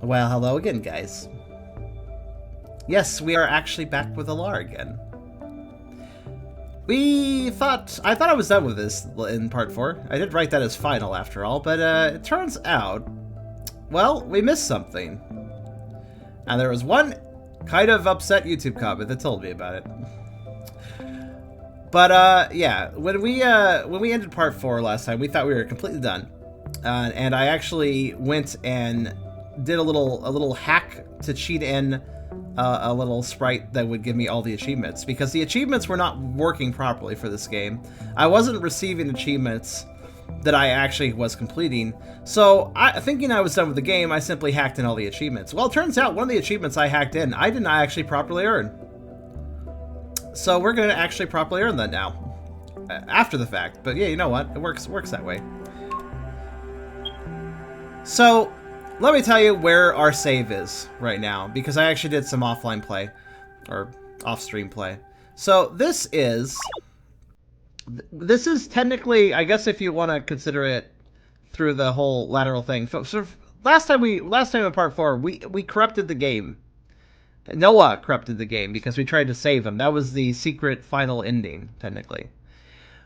Well, hello again, guys. Yes, we are actually back with Alar again. I thought I was done with this in part 4. I did write that as final after all, but it turns out, well, we missed something. And there was one kind of upset YouTube comment that told me about it. But yeah, when we ended part 4 last time, we thought we were completely done. And I actually went and did a little hack to cheat in a little sprite that would give me all the achievements, because the achievements were not working properly for this game. I wasn't receiving achievements that I actually was completing, so thinking I was done with the game, I simply hacked in all the achievements. Well, it turns out one of the achievements I hacked in, I did not actually properly earn. So we're going to actually properly earn that now, after the fact. But yeah, you know what? It works that way. So let me tell you where our save is right now, because I actually did some offline play, or off-stream play. So this is technically, I guess if you want to consider it through the whole lateral thing. So last time in part 4, we corrupted the game. Noah corrupted the game because we tried to save him. That was the secret final ending, technically.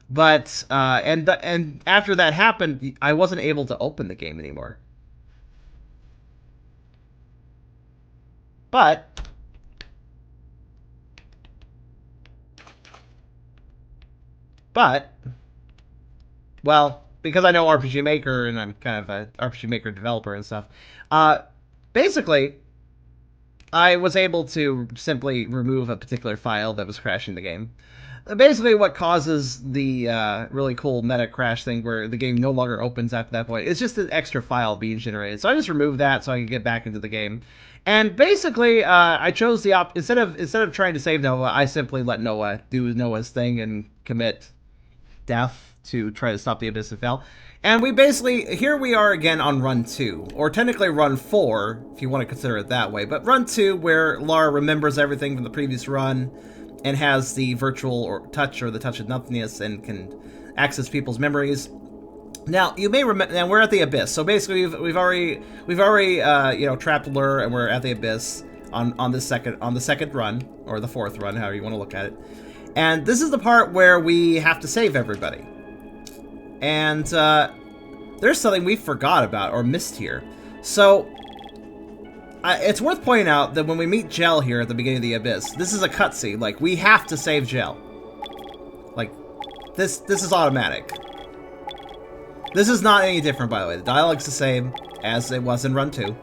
But and after that happened, I wasn't able to open the game anymore. But well, because I know RPG Maker and I'm kind of a RPG Maker developer and stuff, basically I was able to simply remove a particular file that was crashing the game. Basically, what causes the really cool meta crash thing where the game no longer opens after that point, it's just an extra file being generated. So I just removed that so I could get back into the game. And basically, I chose the instead of trying to save Noah, I simply let Noah do Noah's thing and commit death to try to stop the Abyss and Fell. And here we are again on run 2, or technically run 4, if you want to consider it that way. But run 2, where Lara remembers everything from the previous run, and has the virtual or touch or the touch of nothingness and can access people's memories. Now you may remember, and we're at the Abyss. So basically, we've already trapped Lure, and we're at the Abyss on the second run, or the 4th run, however you want to look at it. And this is the part where we have to save everybody. And there's something we forgot about or missed here. So it's worth pointing out that when we meet Gel here at the beginning of the Abyss, this is a cutscene. Like, we have to save Gel. Like, this is automatic. This is not any different, by the way. The dialogue's the same as it was in Run 2.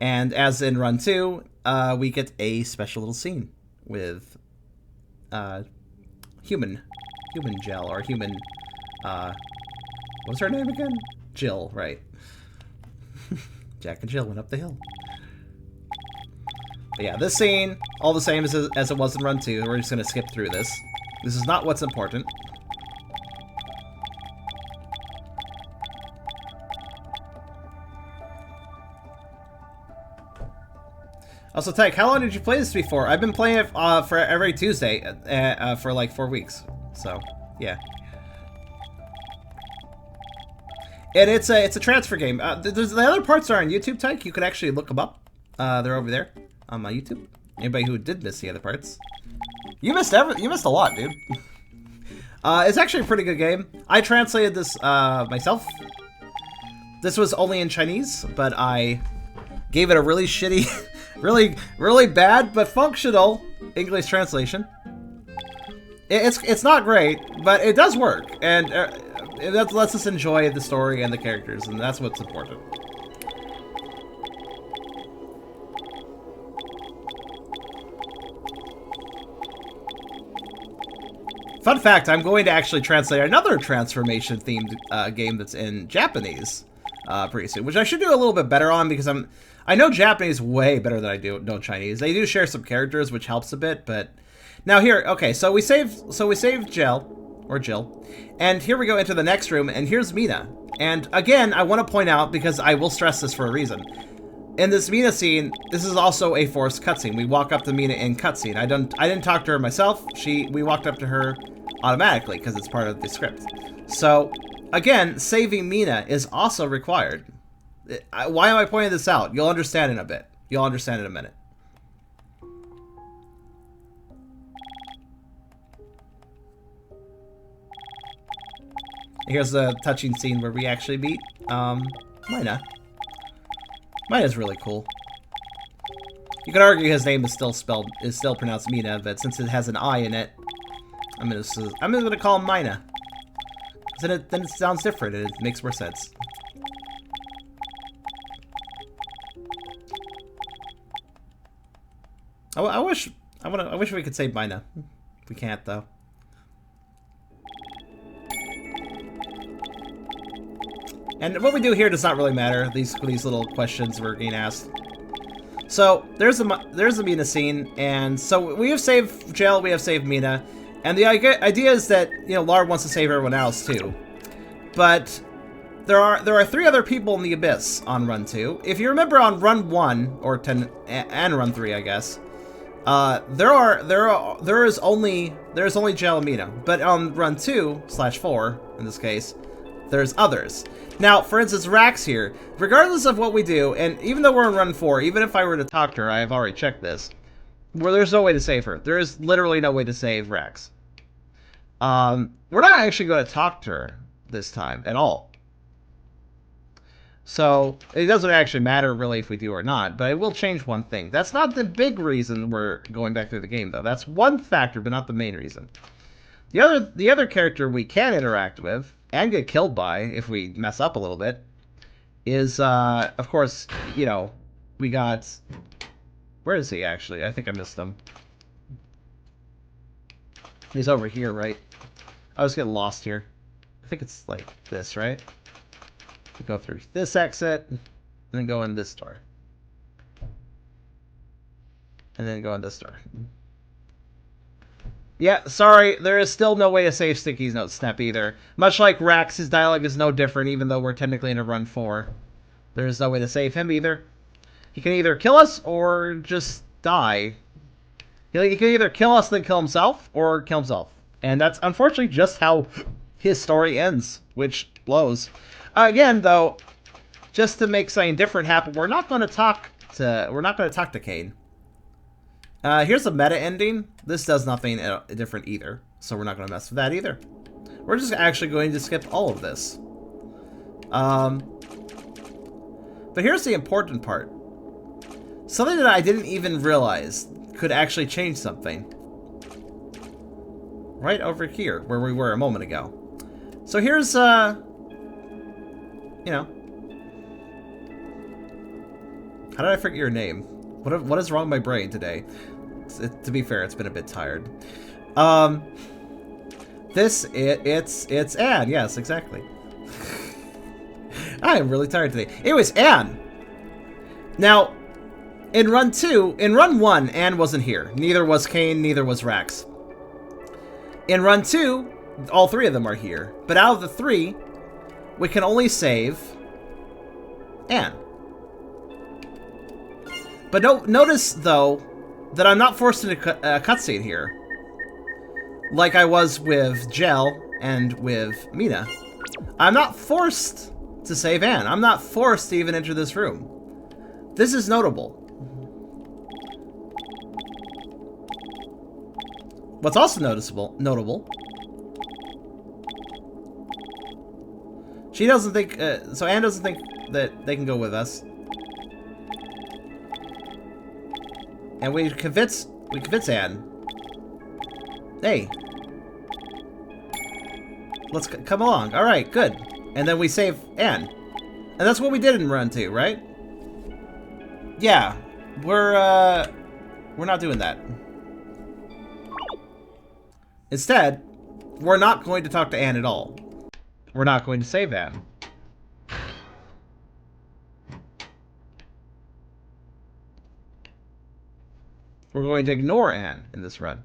And as in Run 2, we get a special little scene with human Gel, or human, what's her name again? Jill, right. Jack and Jill went up the hill. But yeah, this scene, all the same as it was in Run 2. We're just going to skip through this. This is not what's important. Also, Tyke, how long did you play this before? I've been playing it for every Tuesday for like 4 weeks. So, yeah. And it's a transfer game. The other parts are on YouTube, Tyke. You could actually look them up. They're over there on my YouTube. Anybody who did miss the other parts, you missed a lot, dude. It's actually a pretty good game. I translated this myself. This was only in Chinese, but I gave it a really shitty, really bad but functional English translation. It's not great, but it does work, and it lets us enjoy the story and the characters, and that's what's important. Fun fact, I'm going to actually translate another transformation-themed game that's in Japanese pretty soon, which I should do a little bit better on, because I know Japanese way better than I know Chinese. They do share some characters, which helps a bit, but now here, okay, so we saved Jill, and here we go into the next room, and here's Mina. And again, I want to point out, because I will stress this for a reason, in this Mina scene, this is also a forced cutscene. We walk up to Mina in cutscene. I didn't talk to her myself. We walked up to her automatically because it's part of the script. So again, saving Mina is also required. Why am I pointing this out? You'll understand in a bit. You'll understand in a minute. Here's the touching scene where we actually meet Mina. Mina's really cool. You could argue his name is still pronounced Mina, but since it has an I in it, I'm gonna call him Mina. Then it sounds different and it makes more sense. I wish we could say Mina. We can't though. And what we do here does not really matter. These little questions we're getting asked. So there's a Mina scene, and so we have saved Jill, we have saved Mina, and the idea is that Lar wants to save everyone else too, but there are 3 other people in the Abyss on Run 2. If you remember on Run 1 or 10 and Run 3, I guess, there is only Jill and Mina, but on Run 2/4 in this case, there's others. Now, for instance, Rax here, regardless of what we do, and even though we're in Run 4, even if I were to talk to her, I have already checked this, where there's no way to save her. There is literally no way to save Rax. We're not actually going to talk to her this time at all. So, it doesn't actually matter really if we do or not, but it will change one thing. That's not the big reason we're going back through the game, though. That's one factor, but not the main reason. The other character we can interact with and get killed by if we mess up a little bit is, of course, we got... Where is he, actually? I think I missed him. He's over here, right? I was getting lost here. I think it's like this, right? We go through this exit, and then go in this door. And then go in this door. Yeah, sorry, there is still no way to save Sticky's Note Snap either. Much like Rax, his dialogue is no different, even though we're technically in a Run 4. There is no way to save him either. He can either kill us or just die. He can either kill us then kill himself, or kill himself. And that's unfortunately just how his story ends, which blows. Again, though, just to make something different happen, we're not going to talk to Kane. Here's the meta ending. This does nothing different either, so we're not going to mess with that either. We're just actually going to skip all of this. But here's the important part. Something that I didn't even realize could actually change something. Right over here, where we were a moment ago. So here's, How did I forget your name? What is wrong with my brain today? To be fair, it's been a bit tired. It's Anne. Yes, exactly. I am really tired today. Anyways, Anne. Now, in Run 1, Anne wasn't here. Neither was Kane, neither was Rax. In Run 2, all 3 of them are here. But out of the 3, we can only save Anne. But notice, though, that I'm not forced into a cutscene here. Like I was with Jel and with Mina. I'm not forced to save Anne. I'm not forced to even enter this room. This is notable. What's also notable, she doesn't think, so Anne doesn't think that they can go with us. And we convince Anne. Hey. Let's come along. Alright, good. And then we save Anne. And that's what we did in Run 2, right? Yeah. We're not doing that. Instead, we're not going to talk to Anne at all. We're not going to save Anne. We're going to ignore Anne in this run.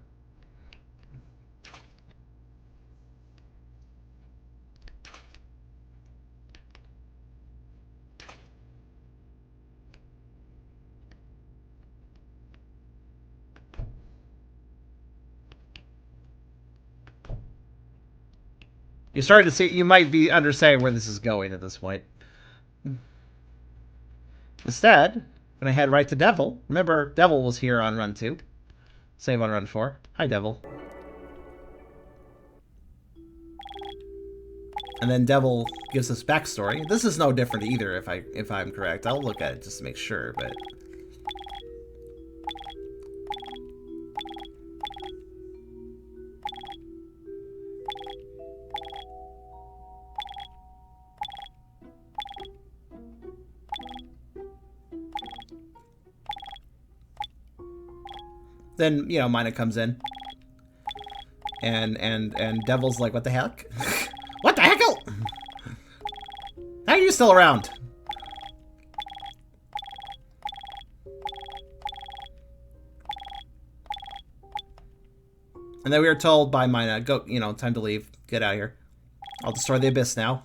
You started to see, you might be understanding where this is going at this point. Instead, I'm gonna head right to Devil. Remember, Devil was here on run 2. Save on run 4. Hi, Devil. And then Devil gives us backstory. This is no different either, if I'm correct. I'll look at it just to make sure, but then, you know, Mina comes in. And Devil's like, what the heck? What the heck? How are you still around? And then we were told by Mina, go, you know, time to leave. Get out of here. I'll destroy the abyss now.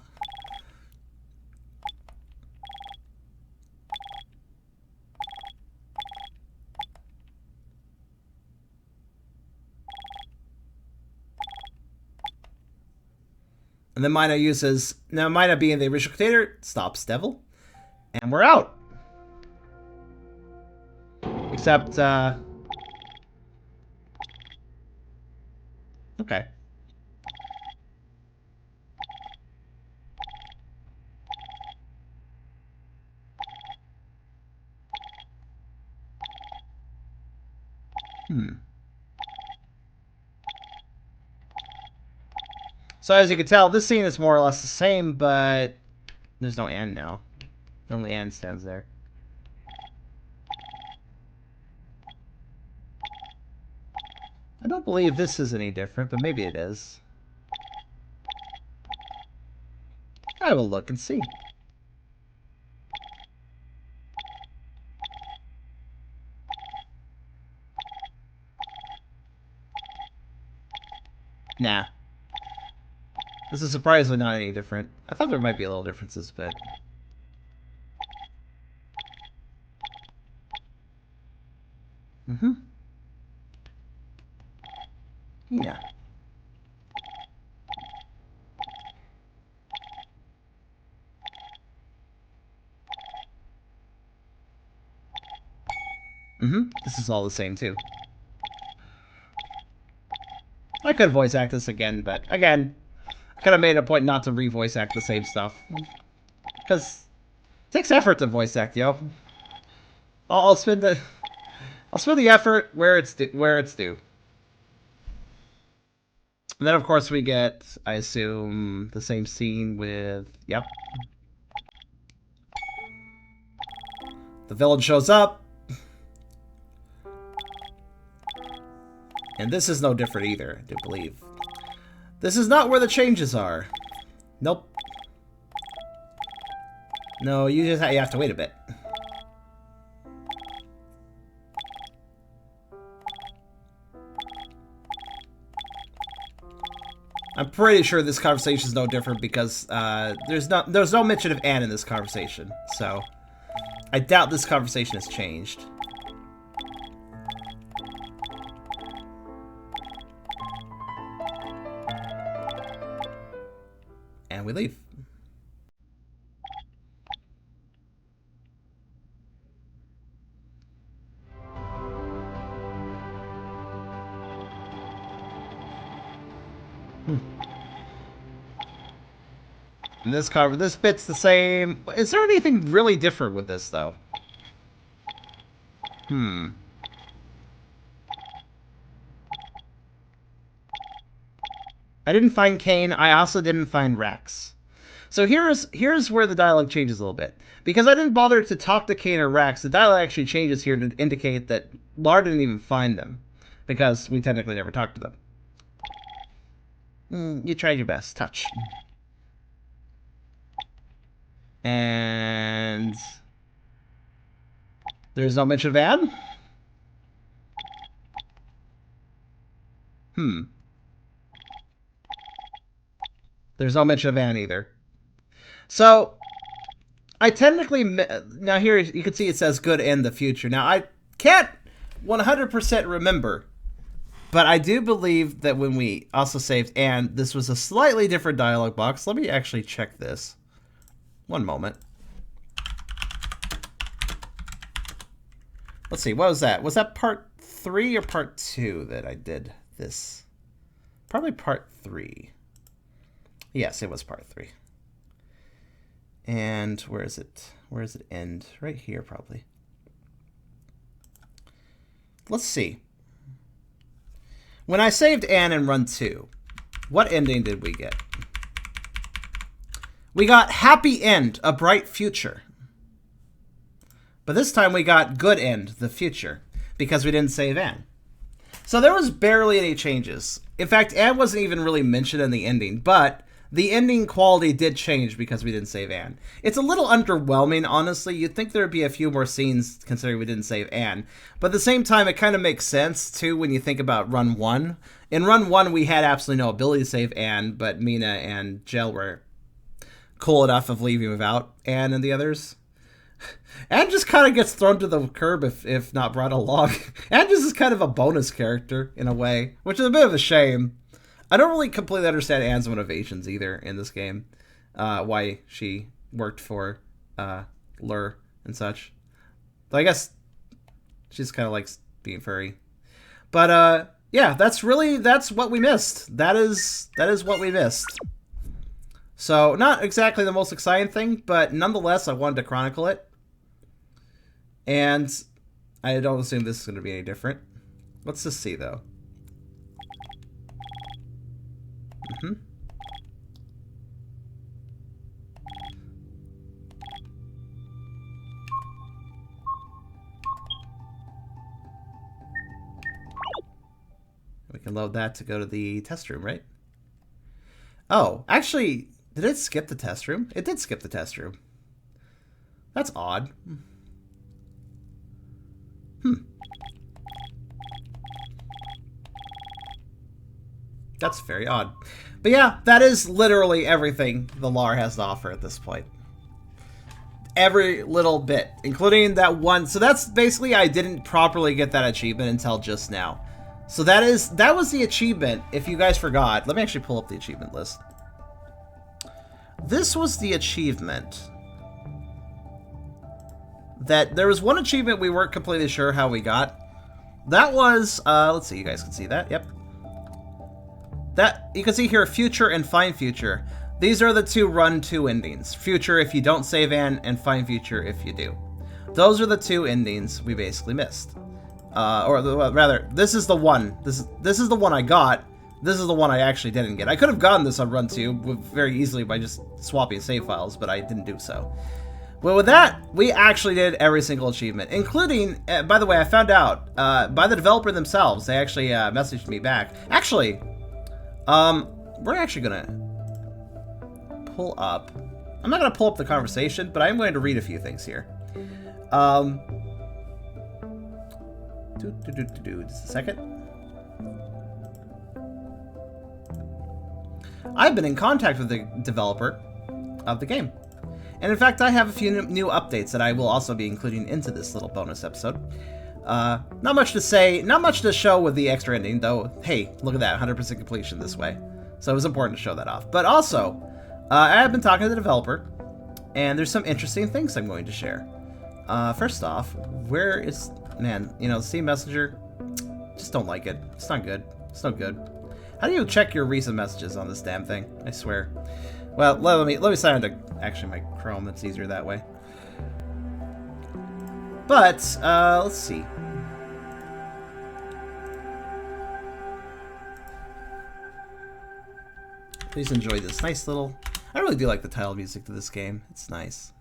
And then Mina uses... Now, Mina being the original container, stops Devil. And we're out. Except, okay. So as you can tell, this scene is more or less the same, but there's no Anne now. Only Anne stands there. I don't believe this is any different, but maybe it is. I will look and see. Nah. This is surprisingly not any different. I thought there might be a little differences, but... Yeah. This is all the same, too. I could voice act this again, but again, I kind of made a point not to re-voice act the same stuff. Because it takes effort to voice act, yo. I'll spend the effort where it's due. And then, of course, we get, I assume, the same scene with... Yep. The villain shows up. And this is no different either, I do believe. This is not where the changes are. Nope. No, you have to wait a bit. I'm pretty sure this conversation is no different because there's no mention of Anne in this conversation, so I doubt this conversation has changed. And we leave. And this bit's the same. Is there anything really different with this, though? I didn't find Kane. I also didn't find Rex. So here's where the dialogue changes a little bit. Because I didn't bother to talk to Kane or Rex, the dialogue actually changes here to indicate that Lar didn't even find them. Because we technically never talked to them. You tried your best. Touch. And... there's no mention of Anne? There's no mention of Anne either. So, I technically... now here, you can see it says good in the future. Now, I can't 100% remember, but I do believe that when we also saved Anne, this was a slightly different dialogue box. Let me actually check this. One moment. Let's see, what was that? Was that part 3 or part 2 that I did this? Probably part 3. Yes, it was part 3. And where is it? Where does it end? Right here, probably. Let's see. When I saved Anne in run 2, what ending did we get? We got happy end, a bright future. But this time we got good end, the future, because we didn't save Anne. So there was barely any changes. In fact, Anne wasn't even really mentioned in the ending, but the ending quality did change because we didn't save Anne. It's a little underwhelming, honestly. You'd think there would be a few more scenes considering we didn't save Anne. But at the same time, it kind of makes sense, too, when you think about Run 1. In Run 1, we had absolutely no ability to save Anne, but Mina and Jill were cool enough of leaving without Anne and the others. Anne just kind of gets thrown to the curb if not brought along. Anne just is kind of a bonus character, in a way, which is a bit of a shame. I don't really completely understand Anne's motivations either in this game. Why she worked for Lur and such. Though I guess she's kind of likes being furry. But yeah, that's what we missed. That is what we missed. So not exactly the most exciting thing, but nonetheless, I wanted to chronicle it. And I don't assume this is going to be any different. Let's just see, though. We can load that to go to the test room, right? Oh, actually, did it skip the test room? It did skip the test room. That's odd. That's very odd. But yeah, that is literally everything the LAR has to offer at this point. Every little bit, including that one. So that's basically, I didn't properly get that achievement until just now. So that was the achievement, if you guys forgot. Let me actually pull up the achievement list. This was the achievement. That there was one achievement we weren't completely sure how we got. That was, let's see, you guys can see that, yep. That, you can see here, future and find future. These are the two run 2 endings. Future if you don't save Anne, and find future if you do. Those are the 2 endings we basically missed. Rather, this is the one. This is the one I got. This is the one I actually didn't get. I could have gotten this on run 2 very easily by just swapping save files, but I didn't do so. Well, with that, we actually did every single achievement, including, by the way, I found out, by the developer themselves. They actually messaged me back. Actually, we're actually going to pull up. I'm not going to pull up the conversation, but I'm going to read a few things here. Just a second. I've been in contact with the developer of the game. And in fact, I have a few new updates that I will also be including into this little bonus episode. Not much to say, not much to show with the extra ending, though. Hey, look at that, 100% completion this way. So it was important to show that off. But also, I have been talking to the developer, and there's some interesting things I'm going to share. First off, where is... Man, you know, Steam Messenger, just don't like it. It's not good. It's no good. How do you check your recent messages on this damn thing? I swear. Well, let me sign into actually my Chrome. It's easier that way. But let's see. Please enjoy this nice little. I really do like the title music to this game. It's nice.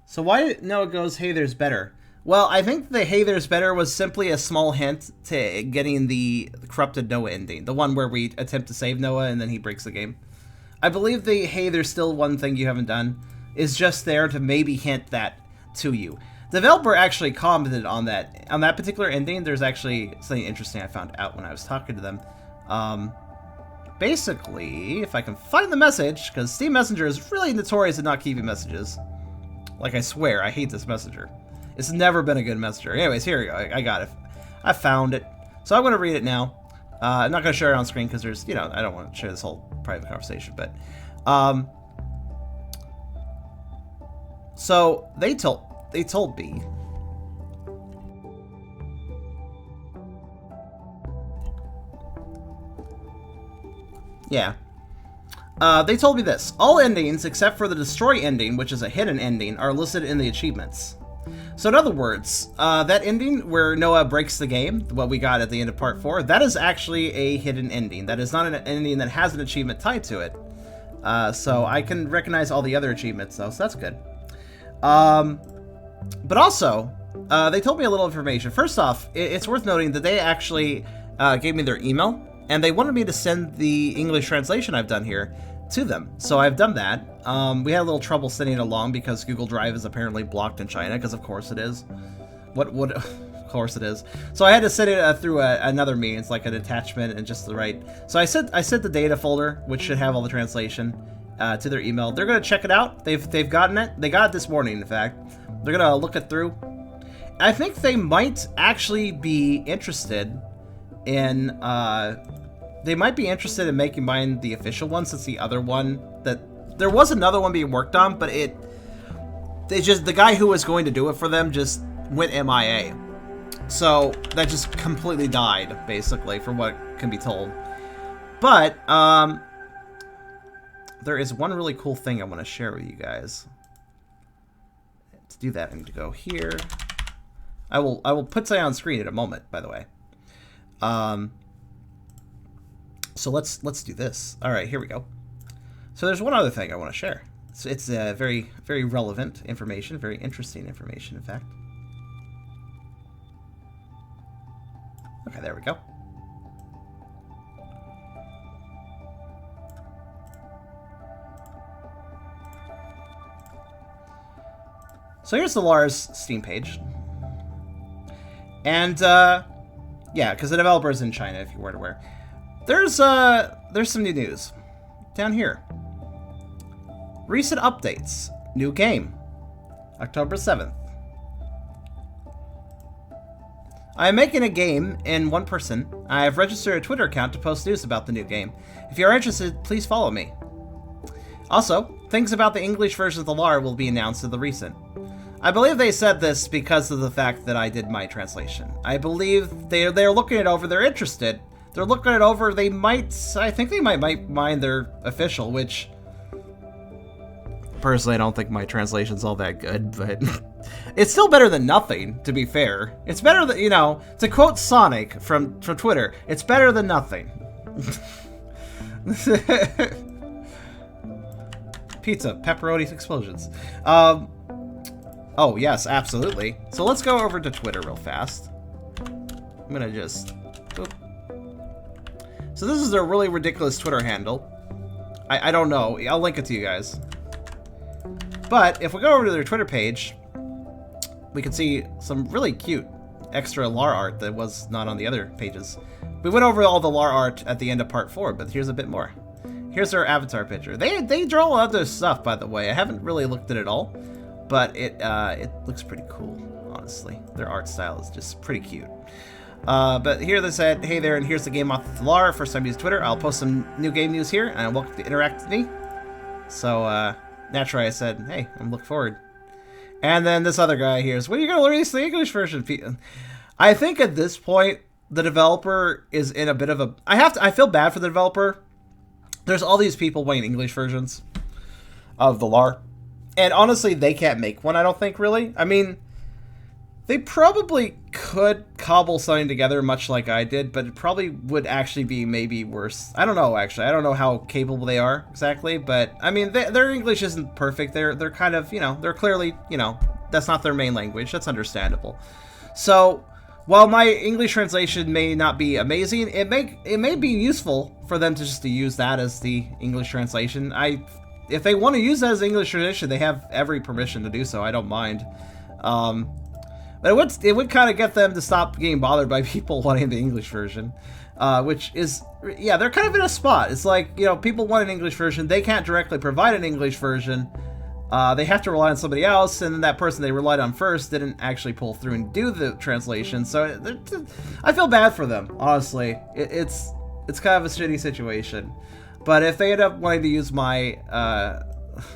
So why did Noah goes, hey, there's better? Well, I think the hey, there's better was simply a small hint to getting the corrupted Noah ending. The one where we attempt to save Noah and then he breaks the game. I believe the hey, there's still one thing you haven't done is just there to maybe hint that to you. The developer actually commented on that. On that particular ending, there's actually something interesting I found out when I was talking to them. Basically, if I can find the message, because Steam Messenger is really notorious at not keeping messages. Like, I swear, I hate this messenger. It's never been a good messenger. Anyways, here we go. I got it. I found it. So I'm going to read it now. I'm not going to share it on screen because there's, you know, I don't want to share this whole private conversation. But, so, they told... they told me. Yeah. They told me this. All endings, except for the destroy ending, which is a hidden ending, are listed in the achievements. So in other words, that ending where Noah breaks the game, what we got at the end of part 4, that is actually a hidden ending. That is not an ending that has an achievement tied to it. So I can recognize all the other achievements, though, so that's good. But also, they told me a little information. First off, it's worth noting that they actually gave me their email, and they wanted me to send the English translation I've done here to them. So I've done that. We had a little trouble sending it along because Google Drive is apparently blocked in China, because of course it is. Of course it is. So I had to send it through another means, like an attachment and just the right. So I sent the data folder, which should have all the translation, to their email. They're gonna check it out. They've gotten it. They got it this morning, in fact. They're gonna look it through. I think they might actually be interested in. They might be interested in making mine the official one, since the other one that there was another one being worked on, but the guy who was going to do it for them just went MIA. So that just completely died, basically, from what can be told. But there is one really cool thing I want to share with you guys. To do that, I need to go here. I will put something on screen in a moment, by the way. So let's do this. All right, here we go. So there's one other thing I want to share. It's very, very relevant information, very interesting information, in fact. Okay, there we go. So here's the Lars Steam page. And, yeah, because the developer is in China, if you weren't aware. There's some new news. Down here. Recent updates. New game. October 7th. I am making a game in one person. I have registered a Twitter account to post news about the new game. If you are interested, please follow me. Also, things about the English version of the LAR will be announced in the recent. I believe they said this because of the fact that I did my translation. I believe they're looking it over, they're interested. They're looking it over, I think they might mind their official, which... Personally, I don't think my translation's all that good, but... It's still better than nothing, to be fair. It's better than, to quote Sonic from Twitter, it's better than nothing. Pizza, pepperoni explosions. Oh, yes, absolutely. So let's go over to Twitter real fast. I'm gonna just... Boop. So this is their really ridiculous Twitter handle. I don't know. I'll link it to you guys. But if we go over to their Twitter page, we can see some really cute extra LAR art that was not on the other pages. We went over all the LAR art at the end of part 4, but here's a bit more. Here's their avatar picture. They draw other stuff, by the way. I haven't really looked at it all, but it looks pretty cool, honestly. Their art style is just pretty cute. But here they said, hey there, and here's the game off the LAR. First time I use Twitter. I'll post some new game news here, and I'm welcome to interact with me. So, naturally I said, hey, I'm looking forward. And then this other guy here is, when are you going to release the English version? I think at this point, the developer is in a bit of a... I feel bad for the developer. There's all these people wanting English versions of the LAR. And honestly, they can't make one, I don't think, really. I mean, they probably could cobble something together much like I did, but it probably would actually be maybe worse. I don't know, actually. I don't know how capable they are exactly, but, I mean, their English isn't perfect. They're kind of, they're clearly, that's not their main language. That's understandable. So, while my English translation may not be amazing, it may be useful for them to use that as the English translation. If they want to use that as English translation, they have every permission to do so. I don't mind. But it would kind of get them to stop getting bothered by people wanting the English version, which is, yeah, they're kind of in a spot. It's like, people want an English version. They can't directly provide an English version. They have to rely on somebody else, and then that person they relied on first didn't actually pull through and do the translation. So I feel bad for them, honestly. It's kind of a shitty situation. But if they end up wanting to use my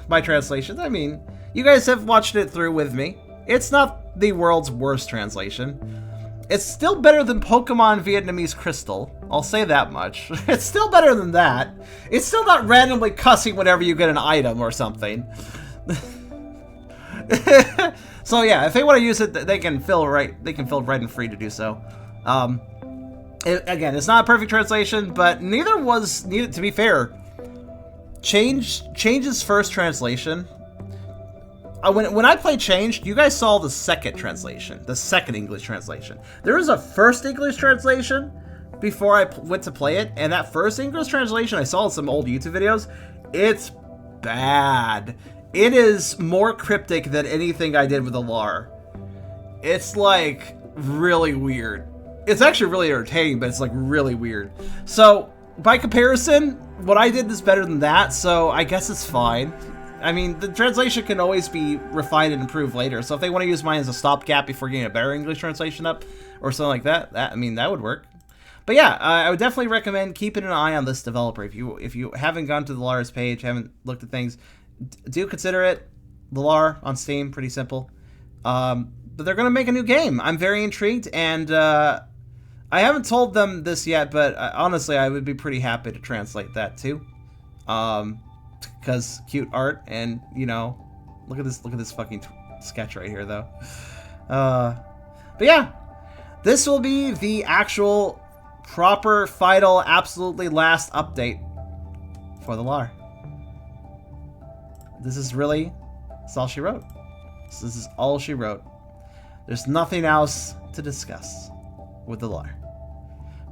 my translations, I mean, you guys have watched it through with me. It's not the world's worst translation. It's still better than Pokemon Vietnamese Crystal. I'll say that much. It's still better than that. It's still not randomly cussing whenever you get an item or something. So yeah, if they want to use it, they can feel right. They can feel right and free to do so. Again, it's not a perfect translation, but neither was needed. To be fair, Change's first translation. When I played Changed, you guys saw the second translation, the second English translation. There was a first English translation before I went to play it, and that first English translation I saw in some old YouTube videos. It's bad. It is more cryptic than anything I did with the lore. It's like really weird. It's actually really entertaining, but it's like really weird. So by comparison, what I did is better than that, so I guess it's fine. I mean, the translation can always be refined and improved later, so if they want to use mine as a stopgap before getting a better English translation up, or something like that, I mean, that would work. But yeah, I would definitely recommend keeping an eye on this developer. If you haven't gone to the Lars page, haven't looked at things, do consider it. The Lar on Steam, pretty simple. But they're going to make a new game. I'm very intrigued, and I haven't told them this yet, but honestly, I would be pretty happy to translate that too. Because cute art, and you know, look at this fucking sketch right here, though. But yeah, this will be the actual proper, final, absolutely last update for the lore. This is all she wrote. This is all she wrote. There's nothing else to discuss with the lore.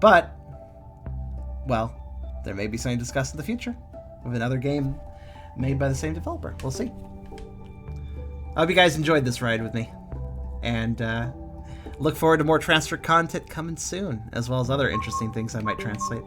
But, well, there may be something to discuss in the future with another game made by the same developer. We'll see. I hope you guys enjoyed this ride with me. And look forward to more Transfur content coming soon, as well as other interesting things I might translate.